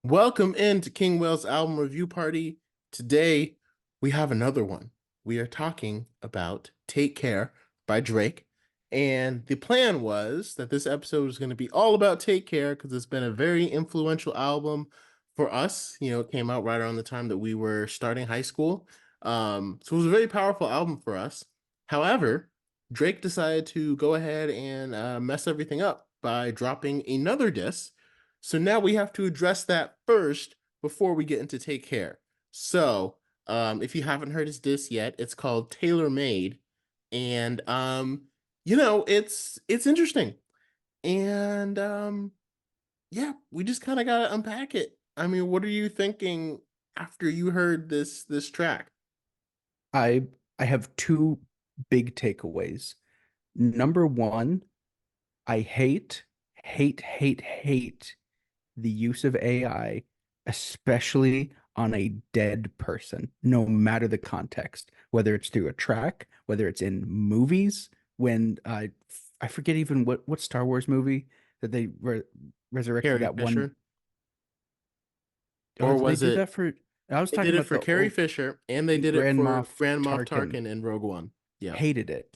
Welcome into King Wales album review party. Today we have another one. We are talking about Take Care by Drake. And the plan was that this episode was going to be all about Take Care because it's been a very influential album for us. It came out right around the time that we were starting high school. So it was a very powerful album for us. However, Drake decided to go ahead and mess everything up by dropping another diss, so now we have to address that first before we get into Take Care. So, if you haven't heard his diss yet, it's called Tailor Made, and it's interesting, and yeah, we just kind of gotta unpack it. I mean, what are you thinking after you heard this track? I I have two big takeaways. Number one, I hate the use of AI, especially on a dead person, no matter the context, whether it's through a track, whether it's in movies, when I forget even what Star Wars movie that they resurrected Carrie that one. Fisher, Oh, or did they was do it? that for? I was They talking did it about for the Carrie old Fisher, and they did it Grand for Moff Grand Moff Tarkin. Tarkin in Rogue One. Yeah. Hate it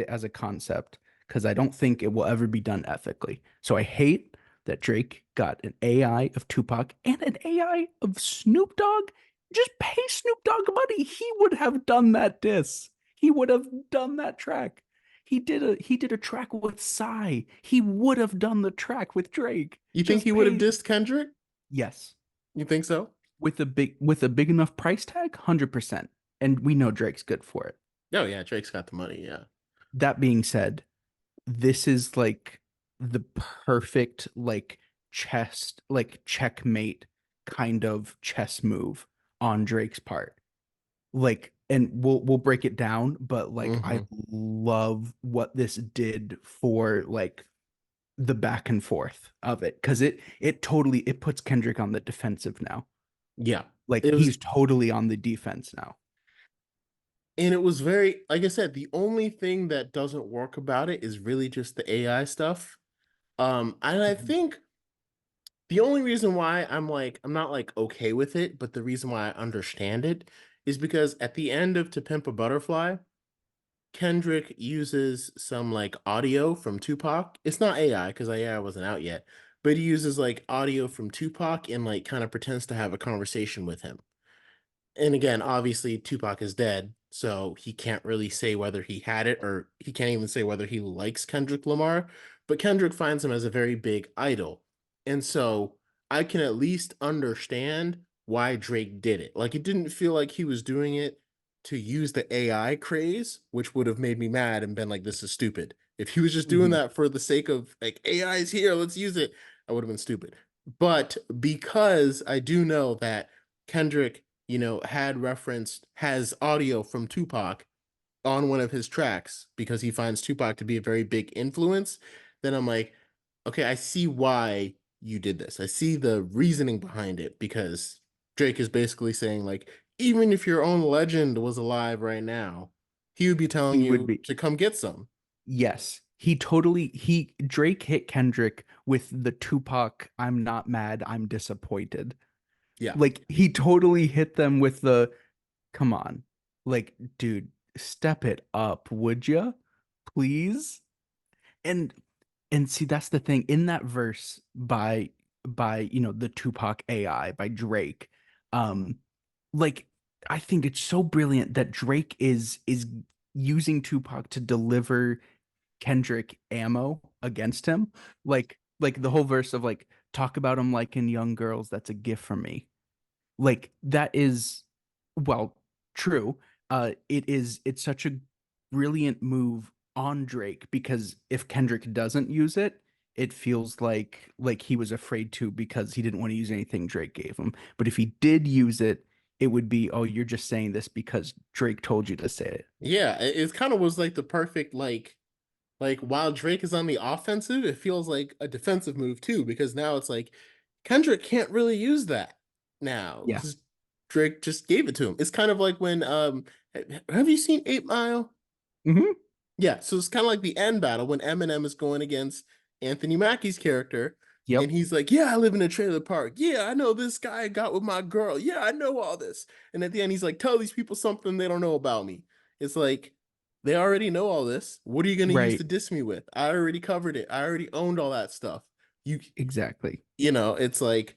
as a concept because I don't think it will ever be done ethically. So I hate that Drake got an AI of Tupac and an AI of Snoop Dogg. Just pay Snoop Dogg money. He would have done that diss. He would have done that track. He did a track with Psy. He would have done the track with Drake. You think Just he would have pay. dissed Kendrick? Yes. You think so? With a big enough price tag, 100%. And we know Drake's good for it. Oh yeah, Drake's got the money. Yeah. That being said, this is like the perfect checkmate kind of chess move on Drake's part. And we'll break it down, but I Hmm. love what this did for the back and forth of it because it puts Kendrick on the defensive now. Yeah. Like It was, he's totally on the defense now. and it was very, like I said, the only thing that doesn't work about it is really just the AI stuff. And I Mhm. think the only reason why I'm not like okay with it, but the reason why I understand it is because at the end of To Pimp a Butterfly, Kendrick uses some like audio from Tupac. It's not AI because AI wasn't out yet, but he uses like audio from Tupac and like kind of pretends to have a conversation with him. And again, obviously Tupac is dead, so he can't really say whether he had it or he can't even say whether he likes Kendrick Lamar, but Kendrick finds him as a very big idol. And so I can at least understand why Drake did it. Like it didn't feel like he was doing it to use the AI craze, which would have made me mad and been like, this is stupid. If he was just doing Mhm. that for the sake of like AI is here, let's use it, I would have been stupid. But because I do know that Kendrick has audio from Tupac on one of his tracks because he finds Tupac to be a very big influence, then I'm like, okay, I see why you did this. I see the reasoning behind it because Drake is basically saying, like, even if your own legend was alive right now, he would be telling He would you be. to come get some. Yes, he Drake hit Kendrick with the Tupac "I'm not mad, I'm disappointed." Yeah. Like he totally hit them with the come on. Like, dude, step it up, would you? Please? And and see that's the thing in that verse by the Tupac AI by Drake. Um like I think it's so brilliant that Drake is using Tupac to deliver Kendrick ammo against him. Like the whole verse of talk about him like in young girls, that's a gift from me. Like that is well true. It's such a brilliant move on Drake because if Kendrick doesn't use it, it feels like he was afraid to because he didn't want to use anything Drake gave him. But if he did use it, it would be, oh, you're just saying this because Drake told you to say it. Yeah, it kind of was like the perfect like while Drake is on the offensive, it feels like a defensive move too, because now it's like Kendrick can't really use that now Yeah. because Drake just gave it to him. It's kind of like when have you seen 8 Mile? Hmm. Yeah, so it's kind of like the end battle when Eminem is going against Anthony Mackie's character. Yep. And he's like, yeah, I live in a trailer park. Yeah, I know this guy I got with my girl. Yeah, I know all this. And at the end, he's like, tell these people something they don't know about me. It's like, they already know all this. What are you going to use to Right. diss me with? I already covered it. I already owned all that stuff. You, Exactly. it's like,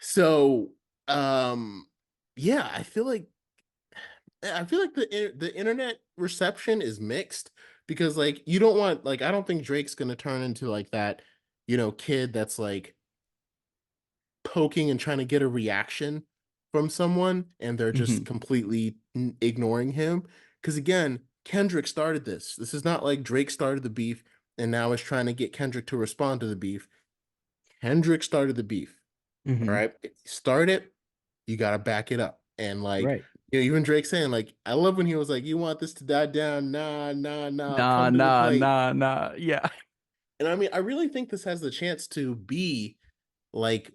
so, um, yeah, I feel like the internet reception is mixed because like you don't want like I don't think Drake's gonna turn into like that, kid that's like poking and trying to get a reaction from someone and they're just Hmm. completely ignoring him. Because again, Kendrick started this. This is not like Drake started the beef and now is trying to get Kendrick to respond to the beef. Kendrick started the beef. All Hmm. right. If you start it, you gotta back it up. And like, Right. even Drake saying, like, I love when he was like, you want this to die down? Nah, nah, nah, Nah, come to the nah, plate. nah, nah. Yeah. And I mean, I really think this has the chance to be like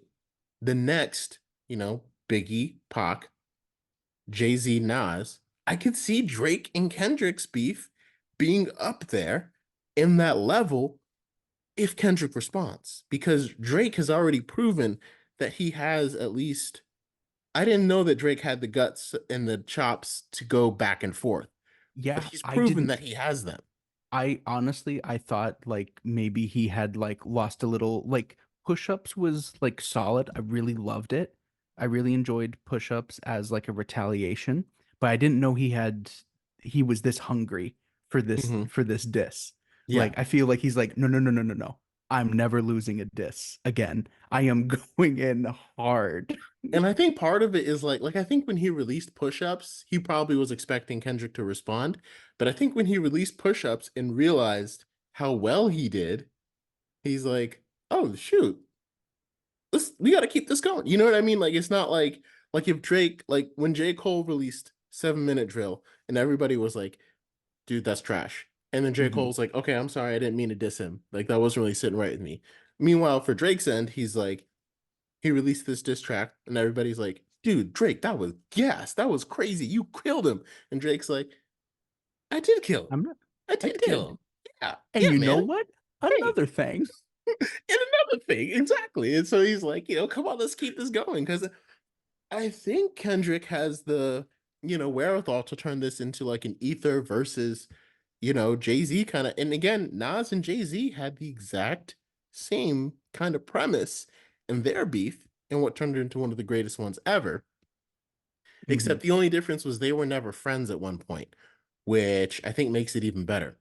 the next, Biggie, Pac, Jay-Z, Nas. I could see Drake and Kendrick's beef being up there in that level if Kendrick responds, because Drake has already proven that he has at least. I didn't know that Drake had the guts and the chops to go back and forth, but Yeah, he's I proven didn't. that he has them. I honestly, I thought like maybe he had like lost a little, like push-ups was like solid. I really loved it. I really enjoyed push-ups as like a retaliation, but I didn't know he was this hungry Hmm. for this diss. Yeah. Like I feel like he's like, no, no, no, no, no, no. I'm never losing a diss again. I am going in hard. And I think part of it is like I think when he released push-ups, he probably was expecting Kendrick to respond. But I think when he released push-ups and realized how well he did, he's like, oh shoot, we gotta keep this going. You know what I mean? Like it's not like if Drake, like when J. Cole released 7 Minute Drill and everybody was like, dude, that's trash. And then J. Hmm. Cole's like, okay, I'm sorry, I didn't mean to diss him. Like that wasn't really sitting right with me. Meanwhile, for Drake's end, he's like, he released this diss track, and everybody's like, dude, Drake, that was gas. That was crazy. You killed him. And Drake's like, I did kill him. I'm not, I I did kill did. him. Yeah, And yeah, you know man. what? Hey. Another thing. And another thing, exactly. And so he's like, come on, let's keep this going. Because I think Kendrick has the, wherewithal to turn this into like an Ether versus, Jay-Z kind of. And again, Nas and Jay-Z had the exact same kind of premise in their beef and what turned it into one of the greatest ones ever. Hmm. Except the only difference was they were never friends at one point, which I think makes it even better.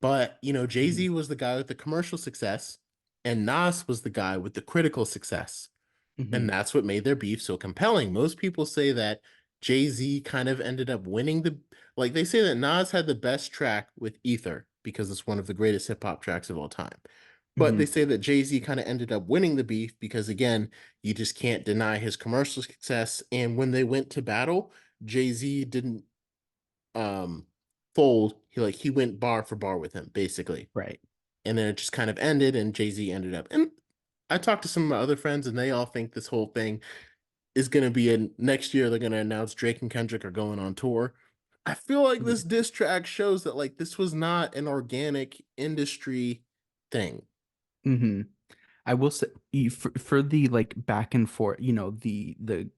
But, Hmm. Jay-Z was the guy with the commercial success, and Nas was the guy with the critical success. Hmm. And that's what made their beef so compelling. Most people say that Jay-Z kind of ended up winning like they say that Nas had the best track with Ether because it's one of the greatest hip hop tracks of all time. But they Hmm. say that Jay-Z kind of ended up winning the beef because again, you just can't deny his commercial success. And when they went to battle, Jay-Z didn't um fold. He went bar for bar with him, basically. Right. And then it just kind of ended and Jay-Z ended up. And I talked to some of my other friends and they all think this whole thing is going to be in next year. They're going to announce Drake and Kendrick are going on tour. I feel like Yeah. this diss track shows that like this was not an organic industry thing. Hmm. I will say for the like back and forth, the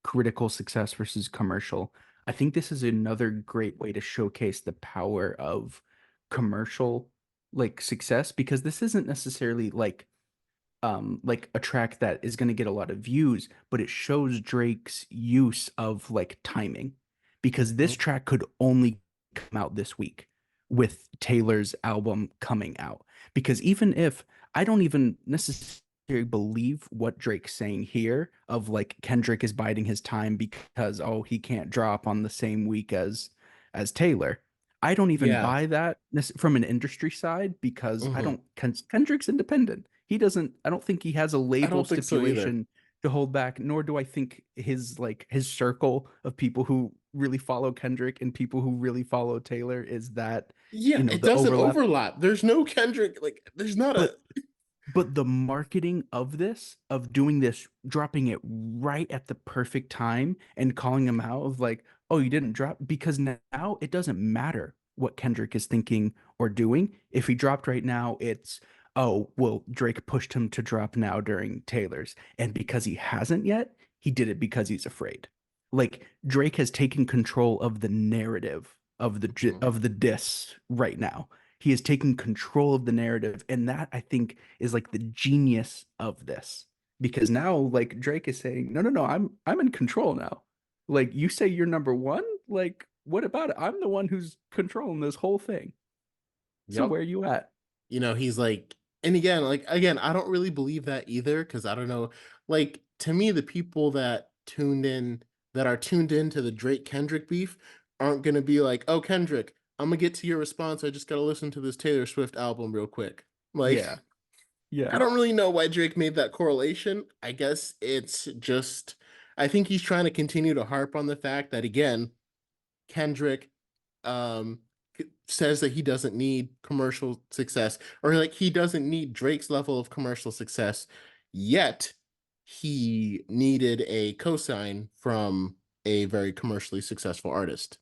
critical success versus commercial. I think this is another great way to showcase the power of commercial like success because this isn't necessarily like a track that is going to get a lot of views, but it shows Drake's use of like timing because this Mhm. track could only come out this week with Taylor's album coming out. Because even if I don't even necessarily believe what Drake's saying here of like Kendrick is biding his time because oh he can't drop on the same week as Taylor. I don't even Yeah, buy that from an industry side because I hmm don't Kendrick's independent. He doesn't I don't think he has a I label don't think so either. stipulation to hold back, nor do I think his circle of people who really follow Kendrick and people who really follow Taylor is that, Yeah, it the doesn't overlap. overlap. There's no Kendrick. Like, there's not a. But the marketing of this, of doing this, dropping it right at the perfect time and calling him out of like, oh, you didn't drop because now it doesn't matter what Kendrick is thinking or doing. If he dropped right now, it's oh, well, Drake pushed him to drop now during Taylor's. And because he hasn't yet, he did it because he's afraid. Like Drake has taken control of the narrative Mhm. of the diss right now. He is taking control of the narrative, and that I think is like the genius of this. Because now like Drake is saying, "No, no, no, I'm in control now." Like you say you're number one, like what about it? I'm the one who's controlling this whole thing. So Yep. where are you at? He's like, and again, I don't really believe that either because I don't know. Like to me, the people that are tuned into the Drake Kendrick beef aren't gonna be like, oh Kendrick, I'm gonna get to your response. I just gotta listen to this Taylor Swift album real quick. Like, Yeah. I Yeah. don't really know why Drake made that correlation. I guess I think he's trying to continue to harp on the fact that again, Kendrick um says that he doesn't need commercial success or like he doesn't need Drake's level of commercial success yet he needed a cosign from a very commercially successful artist,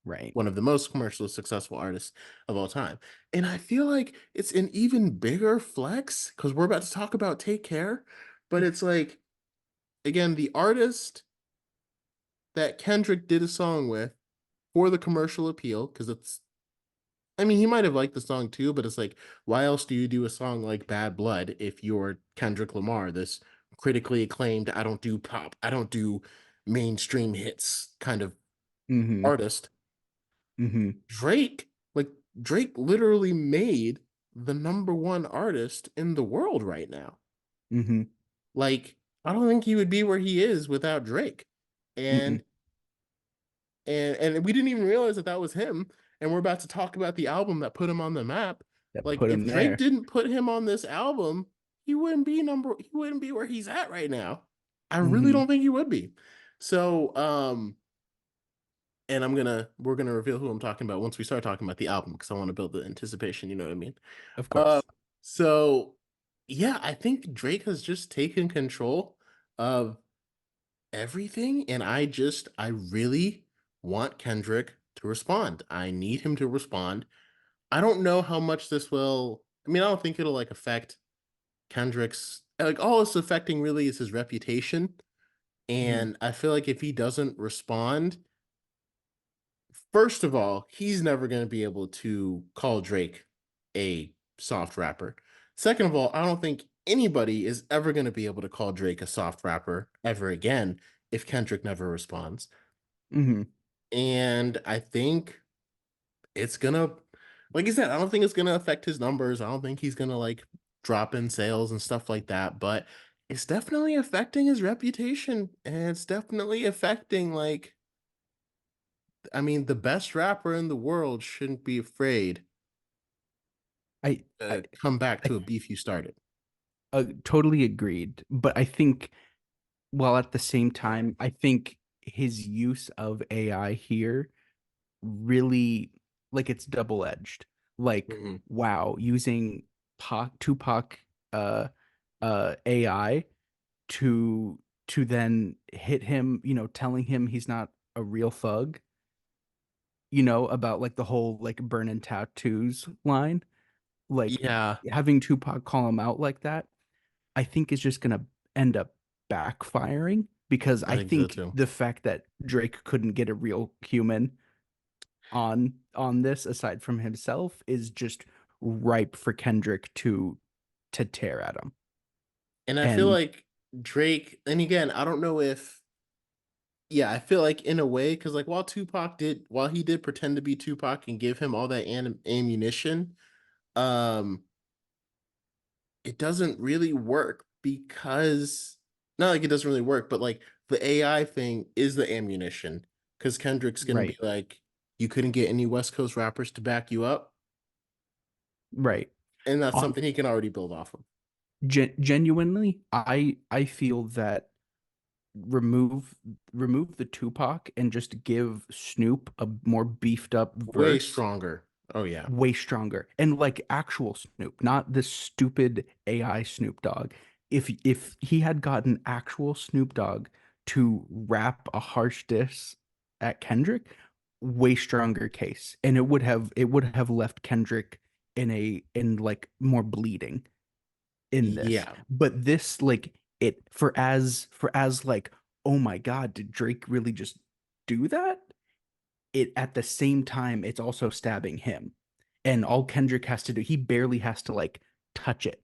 Right. one of the most commercially successful artists of all time. And I feel like it's an even bigger flex because we're about to talk about Take Care, but it's like again the artist that Kendrick did a song with for the commercial appeal because it's I mean, he might have liked the song too, but it's like, why else do you do a song like Bad Blood if you're Kendrick Lamar, this critically acclaimed, I don't do pop, I don't do mainstream hits kind of Mm-hmm. artist? Mm-hmm. Drake, like, Drake literally made the number one artist in the world right now. Mm-hmm. Like, I don't think he would be where he is without Drake. Mm-mm. And and we didn't even realize that that was him. And we're about to talk about the album that put him on the map. That Like put if him Drake there. didn't put him on this album, he wouldn't be where he's at right now. I really Mm-hmm. don't think he would be. So and we're gonna reveal who I'm talking about once we start talking about the album because I want to build the anticipation, you know what I mean? Of Uh course. so yeah, I think Drake has just taken control of everything. And I really want Kendrick to respond. I need him to respond. I don't know how much this will, I mean, I don't think it'll like affect Kendrick's, like, all it's affecting really is his reputation. Mm-hmm. And I feel like if he doesn't respond, first of all, he's never going to be able to call Drake a soft rapper. Second of all, I don't think anybody is ever going to be able to call Drake a soft rapper ever again if Kendrick never responds. Mm-hmm. And I think it's gonna, like I said, I don't think it's gonna affect his numbers. I don't think he's gonna like drop in sales and stuff like that, but it's definitely affecting his reputation and it's definitely affecting like I mean the best rapper in the world shouldn't be afraid I I to come back I to a beef you started. totally agreed. But I think while at the same time, I think his use of AI here really like it's double edged. Like, Mhm. wow, using Tupac AI to then hit him, telling him he's not a real thug, about like the whole like burning tattoos line, like Yeah, having Tupac call him out like that, I think is just gonna end up backfiring because I I think so think too. the fact that Drake couldn't get a real human on this aside from himself is just ripe for Kendrick to tear at him. And I feel And like Drake, and again, I don't know if yeah, I feel like in a way, because like while he did pretend to be Tupac and give him all that ammunition, um, it doesn't really work because not like it doesn't really work, but like the AI thing is the ammunition. Because Kendrick's gonna be right, like, you couldn't get any West Coast rappers to back you up, right. and that's On something he can already build off of. genuinely, I feel that remove remove the Tupac and just give Snoop a more beefed up Way verse, stronger. Oh yeah, way stronger, and like actual Snoop, not this stupid AI Snoop Dogg. If he had gotten actual Snoop Dogg to rap a harsh diss at Kendrick, way stronger case, and it would have left Kendrick in like more bleeding. in this. Yeah. But this like it for as like, oh my God, did Drake really just do that? It at the same time, it's also stabbing him. And all Kendrick has to do, he barely has to like touch it,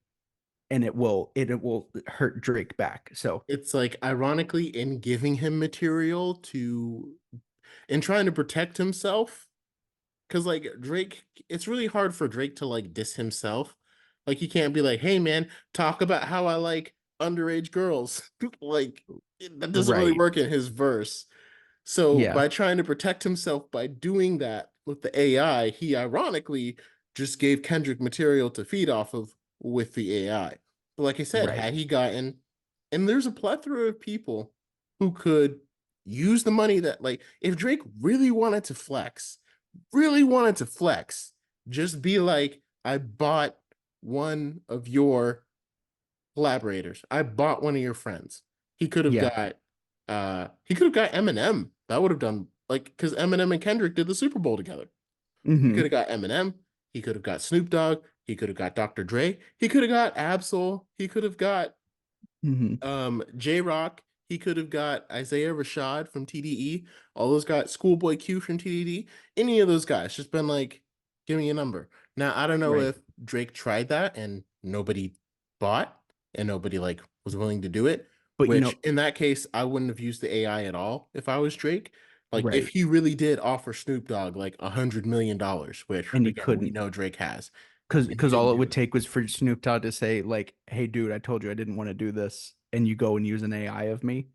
and it will hurt Drake back. So It's like ironically in giving him material to in trying to protect himself, because like Drake, it's really hard for Drake to like diss himself. Like he can't be like, "Hey man, talk about how I like underage girls." Like that doesn't really right. work in his verse. So Yeah. by trying to protect himself by doing that with the AI, he ironically just gave Kendrick material to feed off of with the AI. But like I said, Right. had he gotten, and there's a plethora of people who could use the money that, like, if Drake really wanted to flex, just be like, I bought one of your collaborators. I bought one of your friends. He could have Yeah. got he could have got Eminem. That would have done like because Eminem and Kendrick did the Super Bowl together. He could Hmm. have got Eminem. He could have got Snoop Dogg. He could have got Dr. Dre. He could have got Absol. He could have got Hmm. J Rock. He could have got Isaiah Rashad from TDE. All those guys, Schoolboy Q from TDE. Any of those guys, just been like, give me a number. Now I don't know Right. if Drake tried that and nobody bought and nobody like was willing to do it. But Which in that case, I wouldn't have used the AI at all if I was Drake. Like if right. he really did offer Snoop Dogg like $100 million, which And he again we couldn't, know Drake has, and he because didn't all it do would it. take was for Snoop Dogg to say, like, hey, dude, I told you I didn't want to do this. And you go and use an AI of me.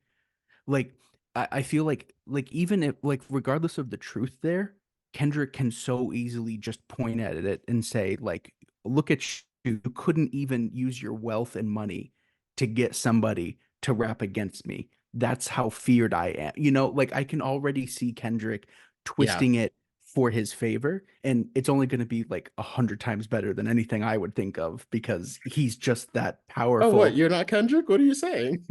Like, I feel like even if like regardless of the truth there, Kendrick can so easily just point at it and say, like, look at you. You couldn't even use your wealth and money to get somebody to rap against me. That's how feared I am. Like I can already see Kendrick Yeah. twisting it for his favor, and it's only going to be like 100 times better than anything I would think of because he's just that Oh, what? powerful. You're not Kendrick? What are you saying?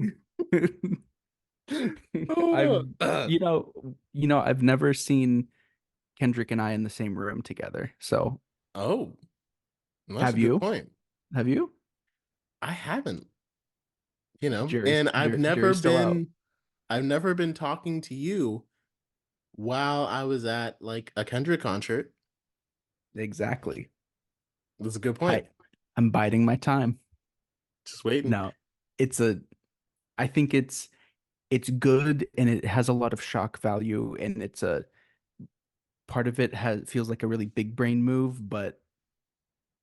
I've Oh, I've never seen Kendrick and I in the same room together. So oh, that's a have good you? point. Have you? I haven't, and Jury's still out. I've never been talking to you while I was at like a Kendrick concert. Exactly. That's a good point. I I'm biding my time. Just waiting. No, it's a I think it's good and it has a lot of shock value and it's a part of it has feels like a really big brain move, but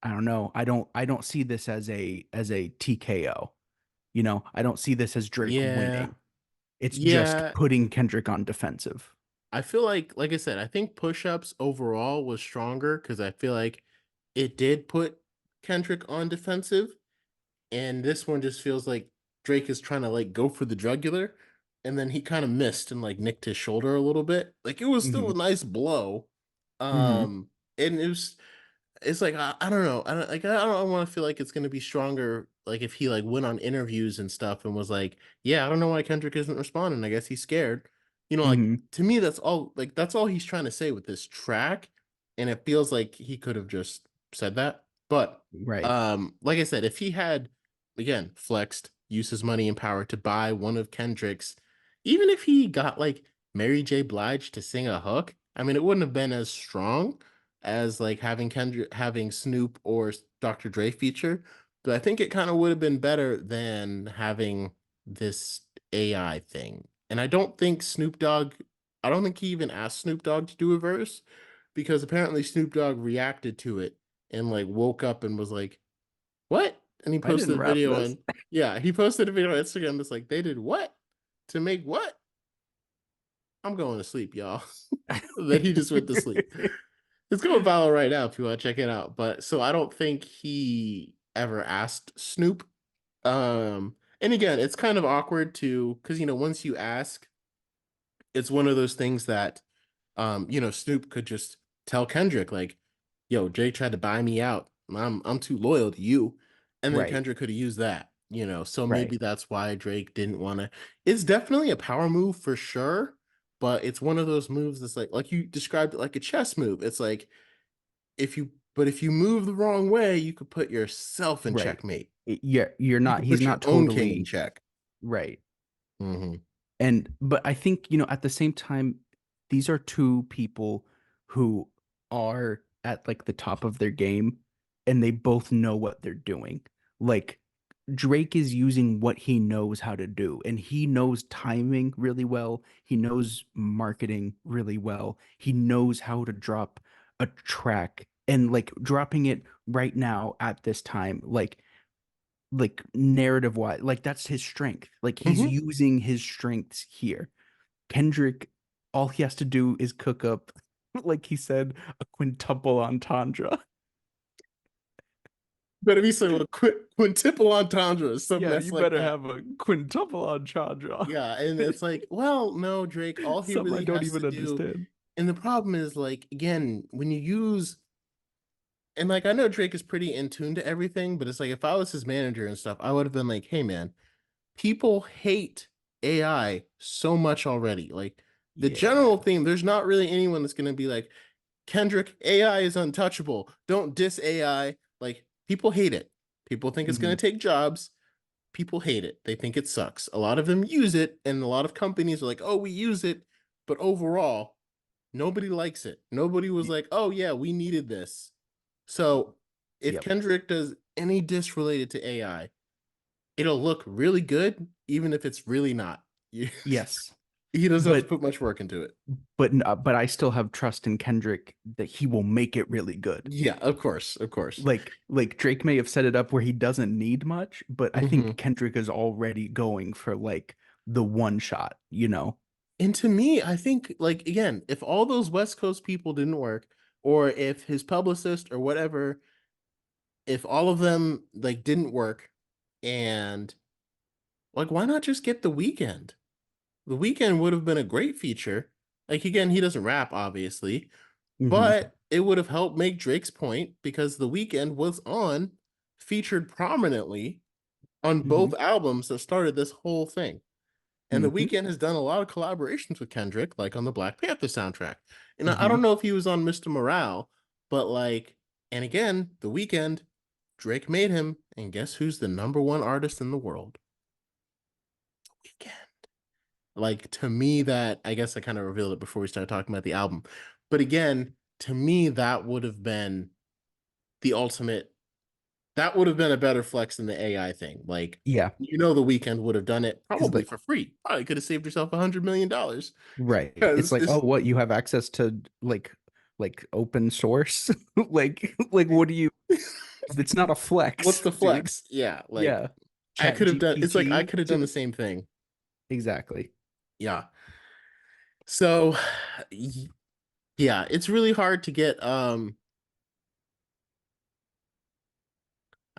I don't know. I don't see this as a TKO. I don't see this as Drake Yeah. winning. It's just Yeah. putting Kendrick on defensive. I feel like I said, I think push-ups overall was stronger because I feel like it did put Kendrick on defensive. And this one just feels like Drake is trying to like go for the jugular, and then he kind of missed and like nicked his shoulder a little bit. Like it was still a Hmm. nice blow. Hmm. And it's like I don't know. I don't want to feel like it's gonna be stronger. Like if he like went on interviews and stuff and was like, yeah, I don't know why Kendrick isn't responding. I guess he's scared. Like Hmm. to me, that's all he's trying to say with this track, and it feels like he could have just said that. But Right. like I said, if he had again flexed, used his money and power to buy one of Kendrick's, even if he got like Mary J. Blige to sing a hook, I mean, it wouldn't have been as strong as like having Kendrick, having Snoop or Dr. Dre feature, but I think it kind of would have been better than having this AI thing. And I don't think he even asked Snoop Dogg to do a verse because apparently Snoop Dogg reacted to it and like woke up and was like, "What?" And he I didn't posted a rap video this. on yeah, he posted a video on Instagram that's like, "They did what? To make what? I'm going to sleep, y'all." Then he just went to sleep. It's going viral right now if you want to check it out. But so I don't think he ever asked Snoop. And again, it's kind of awkward to because once you ask, it's one of those things that Snoop could just tell Kendrick, like, yo, Jake tried to buy me out. I'm too loyal to you. And then Right. Kendrick could have used that, So Right. maybe that's why Drake didn't want to. It's definitely a power move for sure, but it's one of those moves that's like you described it like a chess move. It's like if you But if you move the wrong way, you could put yourself in Right. checkmate. You're You not, could he's put your not own king in totally check. right. Hmm. And but I think, at the same time, these are two people who are at like the top of their game and they both know what they're doing. Like Drake is using what he knows how to do, and he knows timing really well. He knows marketing really well. He knows how to drop a track and like dropping it right now at this time, like narrative wise, like that's his strength. Like he's Hmm. using his strengths here. Kendrick, all he has to do is cook up, like he said, a quintuple entendre. Better be some quintuple entendre, some Yeah, mess you like better that. have a quintuple entendre. Yeah, and it's like, well, no, Drake, all he Something I really don't has to even do, understand. and the problem is like, again, when you use, and like I know Drake is pretty in tune to everything, but it's like if I was his manager and stuff, I would have been like, hey man, people hate AI so much already. Like the Yeah. general theme, there's not really anyone that's gonna be like, Kendrick, AI is untouchable. Don't diss AI. Like people hate it. People think it's Hmm. gonna take jobs. People hate it. They think it sucks. A lot of them use it, and a lot of companies are like, oh, we use it. But overall, nobody likes it. Nobody was like, oh, yeah, we needed this. So if Yep. Kendrick does any diss related to AI, it'll look really good, even if it's really not. Yes. He doesn't have to But put much work into it. but I still have trust in Kendrick that he will make it really good. Yeah, of course, of course. Like Drake may have set it up where he doesn't need much, but I think Hmm. Kendrick is already going for like the one shot. And to me, I think, like, again, if all those West Coast people didn't work, or if his publicist or whatever, if all of them like didn't work, and like why not just get the weekend? The weekend would have been a great feature. Like again, he doesn't rap obviously, Hmm. but it would have helped make Drake's point because the weekend was on featured prominently on Hmm. both albums that started this whole thing. And the Hmm. weekend has done a lot of collaborations with Kendrick, like on the Black Panther soundtrack. And I Hmm. don't know if he was on Mr. Morale, but like, and again, the weekend, Drake made him, and guess who's the number one artist in the world? Weekend. Like to me, that I guess I kind of revealed it before we started talking about the album. But again, to me, that would have been the ultimate. That would have been a better flex than the AI thing. Like, Yeah, the weekend would have done it because probably for free. Probably could have saved yourself $100 million right. It's because like, oh, it's what you have access to like open source? Like what do you it's not a what's flex, the dude. flex? Yeah, like Yeah. I Chat could have done. It's like I GPT could have done the to same thing. exactly. Yeah. So, yeah, it's really hard to get. I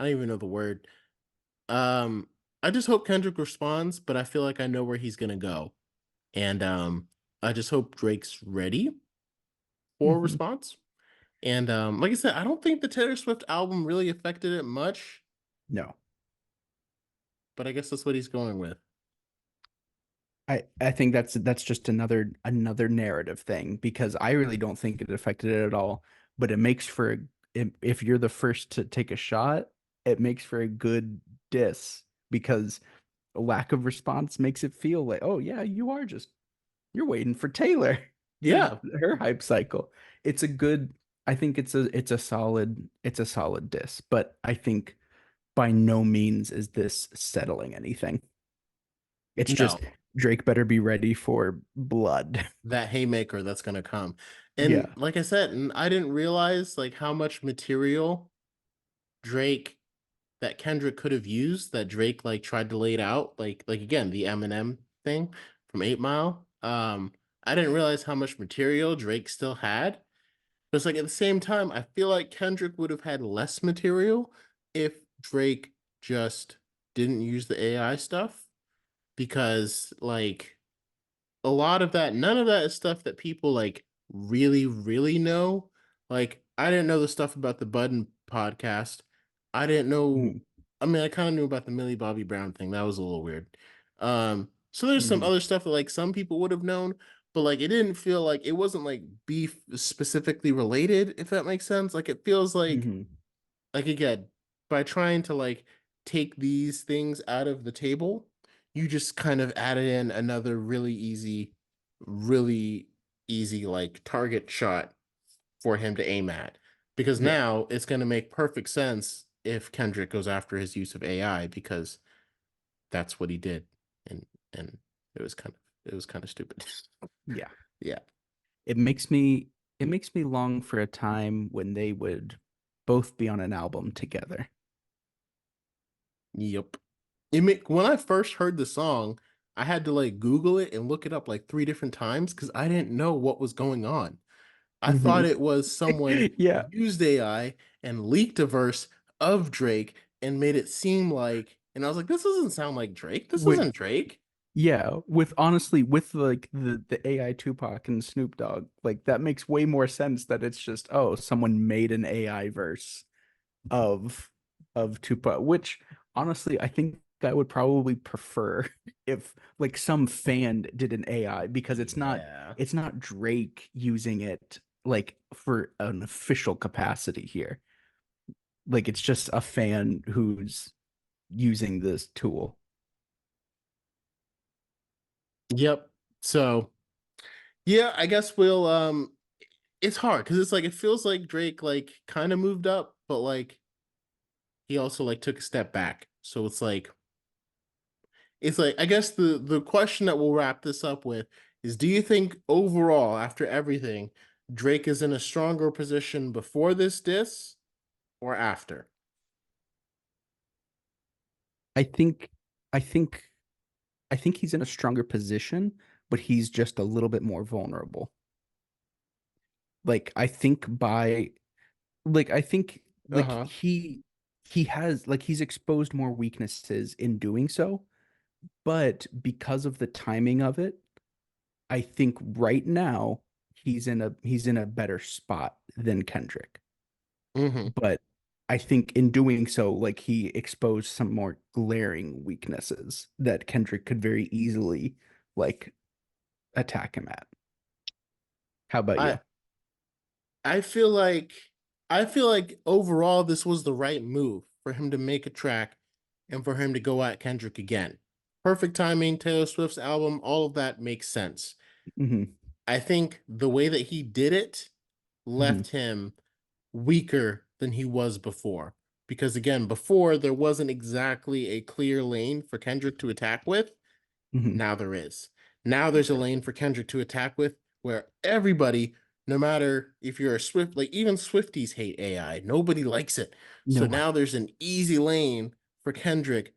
don't even know the word. Um, I just hope Kendrick responds, but I feel like I know where he's gonna go, and I just hope Drake's ready for a Hmm. response. And like I said, I don't think the Taylor Swift album really affected it much, No. but I guess that's what he's going with. I think that's just another narrative thing because I really don't think it affected it at all. But it makes for if you're the first to take a shot, it makes for a good diss because a lack of response makes it feel like, oh yeah, you're waiting for Taylor to Yeah, her hype cycle. It's a good, I think it's a solid diss, but I think by no means is this settling anything. It's just no, Drake better be ready for blood. that haymaker that's gonna come. And Yeah. like I said, and I didn't realize like how much material Drake that Kendrick could have used that Drake like tried to lay it out, like again, the Eminem thing from 8 Mile. I didn't realize how much material Drake still had. But it's like at the same time, I feel like Kendrick would have had less material if Drake just didn't use the AI stuff because like a lot of that, none of that is stuff that people like really, really know. Like, I didn't know the stuff about the Budden podcast. I didn't know. Mhm. I mean, I kind of knew about the Millie Bobby Brown thing. That was a little weird. So there's some Mhm. other stuff that like some people would have known, but like it didn't feel like it wasn't like beef specifically related, if that makes sense. Like it feels Hmm. like again, by trying to like take these things out of the table, you just kind of added in another really easy like target shot for him to aim at. Because Yeah. now it's going to make perfect sense if Kendrick goes after his use of AI because that's what he did. And it was kind of stupid. Yeah. Yeah. It makes me it makes me long for a time when they would both be on an album together. Yep. When I first heard the song, I had to like Google it and look it up like three different times because I didn't know what was going on. I thought Hmm. it was someone Yeah. used AI and leaked a verse of Drake and made it seem like, and I was like, this doesn't sound like Drake. This With isn't Drake. Yeah, with honestly, with like the AI Tupac and Snoop Dogg, like that makes way more sense that it's just, oh, someone made an AI verse of Tupac, which honestly I think I would probably prefer if like some fan did an AI because Yeah. it's not Drake using it like for an official capacity here. Like it's just a fan who's using this tool. Yep. So yeah, I guess we'll it's hard because it's like it feels like Drake like kind of moved up, but like he also like took a step back. So it's like I guess the question that we'll wrap this up with is do you think overall after everything Drake is in a stronger position before this diss or after? I think I think I think he's in a stronger position, but he's just a little bit more vulnerable. Like I think by I think like Uh-huh. he has like he's exposed more weaknesses in doing so, but because of the timing of it, I think right now he's in a better spot than Kendrick. Mm-hmm. But I think in doing so, like he exposed some more glaring weaknesses that Kendrick could very easily like attack him at. How about I you? I feel like I feel like overall this was the right move for him to make a track and for him to go at Kendrick again. Perfect timing, Taylor Swift's album, all of that makes sense. Hmm. I think the way that he did it Hmm. left him weaker than he was before. Because again, before there wasn't exactly a clear lane for Kendrick to attack with. Hmm. Now there is. Now there's a lane for Kendrick to attack with where everybody, no matter if you're a Swift, like even Swifties hate AI. Nobody likes it. So No. now there's an easy lane for Kendrick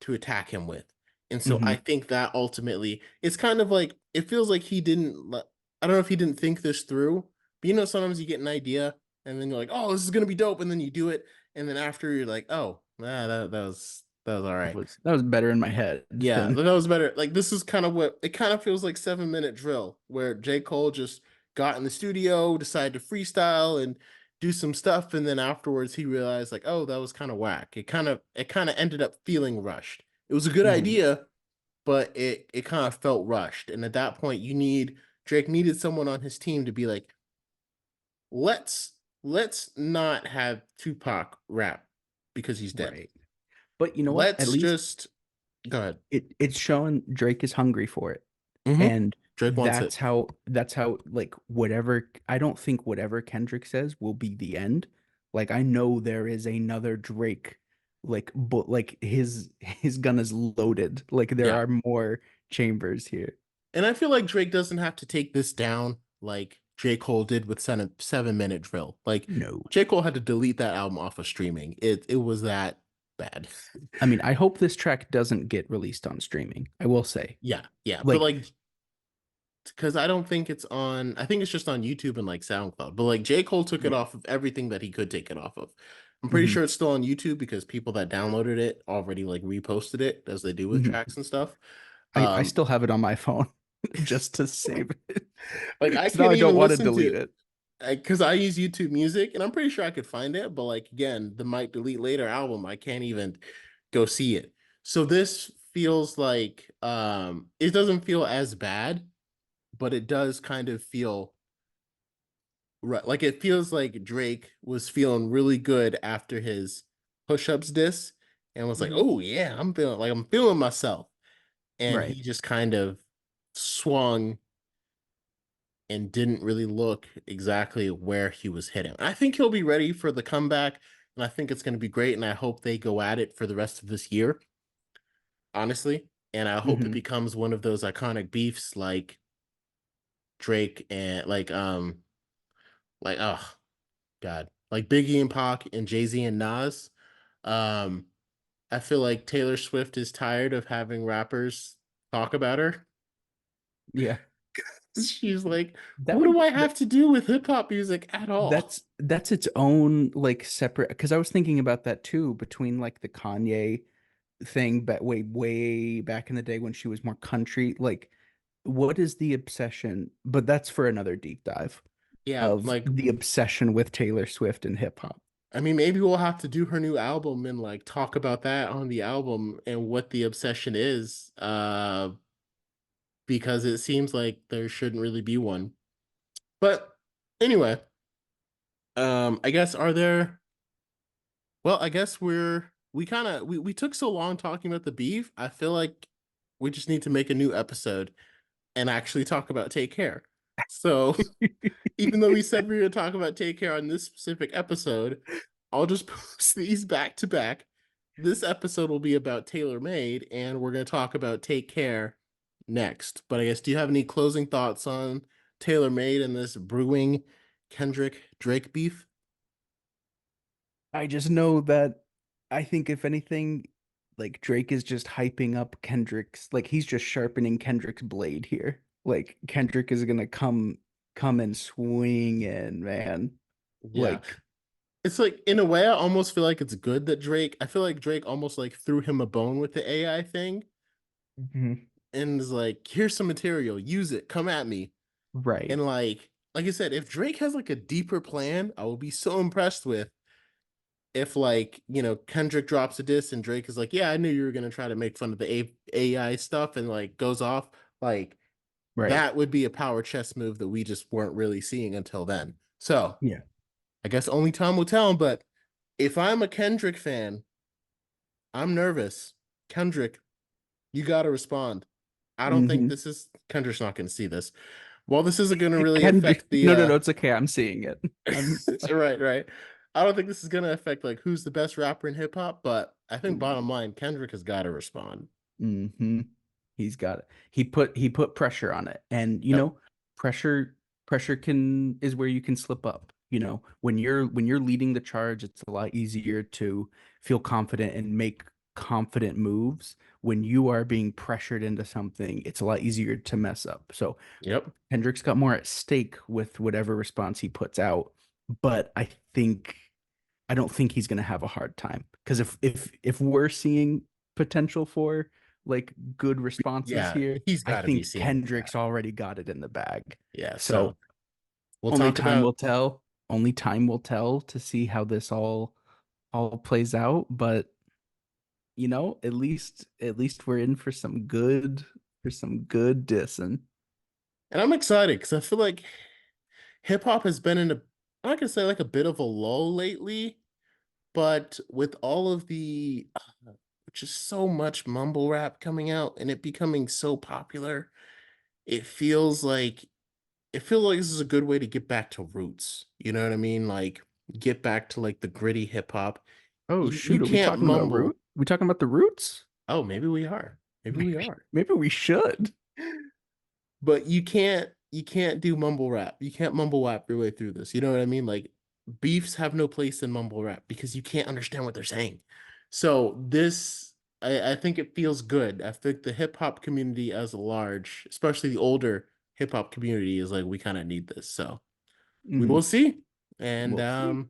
to attack him with. And so I Hmm. think that ultimately it's kind of like it feels like he didn't I don't know if he didn't think this through, but you know sometimes you get an idea and then you're like, "Oh, this is going to be dope." And then you do it and then after you're like, "Oh, that was all right." That was better in my head Yeah, than that was better. Like this is kind of what it kind of feels like 7 minute drill where J. Cole just got in the studio, decided to freestyle and do some stuff, and then afterwards he realized like, oh, that was kind of whack. It kind of ended up feeling rushed. It was a good Mhm. idea, but it kind of felt rushed. And at that point, Drake needed someone on his team to be like, let's not have Tupac rap because he's dead. Right. But you know what? At Let's least just go ahead. it's shown Drake is hungry for it. Hmm. And Drake wants it. that's how like whatever I don't think whatever Kendrick says will be the end. Like I know there is another Drake but like his gun is loaded. Like there Yeah. are more chambers here. And I feel like Drake doesn't have to take this down like J. Cole did with 7 minute drill. Like No. J. Cole had to delete that album off of streaming. It was that bad. I mean, I hope this track doesn't get released on streaming. I will say. Yeah, yeah. But Like, like because I don't think it's on I think it's just on YouTube and like SoundCloud. But like J. Cole took it yeah. off of everything that he could take it off of. I'm pretty Hmm. sure it's still on YouTube because people that downloaded it already like reposted it as they do with Hmm. tracks and stuff. I Um still have it on my phone just to save it. like I Because now can't I don't even want to listen delete to it. because I use YouTube Music and I'm pretty sure I could find it, but like again, the Might Delete Later album, I can't even go see it. So this feels like it doesn't feel as bad, but it does kind of feel right. Like it feels like Drake was feeling really good after his push-ups diss and was like, Mhm. "Oh yeah, I'm feeling myself." And Right. he just kind of swung and didn't really look exactly where he was hitting. I think he'll be ready for the comeback, and I think it's going to be great. And I hope they go at it for the rest of this year, honestly. And I hope it Hmm. becomes one of those iconic beefs like Drake and like oh god, like Biggie and Pac and Jay Z and Nas. Um, I feel like Taylor Swift is tired of having rappers talk about her. Yeah. She's like, That what do would I have to do with hip hop music at all? that's its own like separate, because I was thinking about that too, between like the Kanye thing, but way back in the day when she was more country. Like, what is the obsession? But that's for another deep dive Yeah, of like the obsession with Taylor Swift and hip hop. I mean, maybe we'll have to do her new album and like talk about that on the album and what the obsession is. Because it seems like there shouldn't really be one. But anyway, I guess are there well, I guess we kind of we took so long talking about the beef. I feel like we just need to make a new episode and actually talk about Take Care. So even though we said we were going to talk about Take Care on this specific episode, I'll just post these back to back. This episode will be about Tailor Made, and we're going to talk about Take Care next. But I guess, do you have any closing thoughts on Tailor Made and this brewing Kendrick Drake beef? I just know that I think if anything, like Drake is just hyping up Kendrick's, like he's just sharpening Kendrick's blade here. Like Kendrick is gonna come and swing in, man. Yeah. Like, It's like, in a way, I almost feel like it's good that I feel like Drake almost like threw him a bone with the AI thing mhm, and is like, here's some material, use it, come at me. right, And like I said, if Drake has like a deeper plan, I will be so impressed with if like, Kendrick drops a diss and Drake is like, yeah, I knew you were gonna try to make fun of the AI stuff and like goes off. Like right. that would be a power chess move that we just weren't really seeing until then. So Yeah. I guess only time will tell. But if I'm a Kendrick fan, I'm nervous. Kendrick, you got to respond. I don't think Hmm. this is Kendrick's not going to see this. Well, this isn't going to really Kendrick, affect the no, it's okay. I'm seeing it. I'm right, right. I don't think this is going to affect like who's the best rapper in hip hop, but I think bottom line, Kendrick has got to respond. hmm. He's got it. He put pressure on it. And Yep. pressure pressure can is where you can slip up. When you're leading the charge, it's a lot easier to feel confident and make confident moves. When you are being pressured into something, it's a lot easier to mess up. So Yep. Hendrick's got more at stake with whatever response he puts out. But I don't think he's going to have a hard time, because if we're seeing potential for like good responses Yeah, here, he's I got to be think seeing Kendrick's that. already got it in the bag. Yeah, so So we'll only talk time about will tell. Only time will tell to see how this all plays out. But at least we're in for some good dissing. and I'm excited because I feel like hip hop has been in a I'm not gonna say like a bit of a lull lately, but with all of the just so much mumble rap coming out and it becoming so popular, it feels like this is a good way to get back to roots. You know what I mean? Like get back to like the gritty hip hop. Oh You shoot, are we can't talking about mumble. we talking about the roots? Oh, maybe we are. Maybe we are. Maybe we should. But you can't do mumble rap. You can't mumble rap your way through this. You know what I mean? Like beefs have no place in mumble rap because you can't understand what they're saying. So this I think it feels good. I think the hip hop community as a large, especially the older hip hop community, is like we kind of need this. So we will Mhm. see. And We'll see.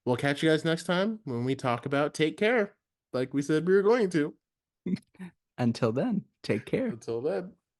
we'll catch you guys next time when we talk about Take Care, like we said we were going to. Until then, take care. Until then.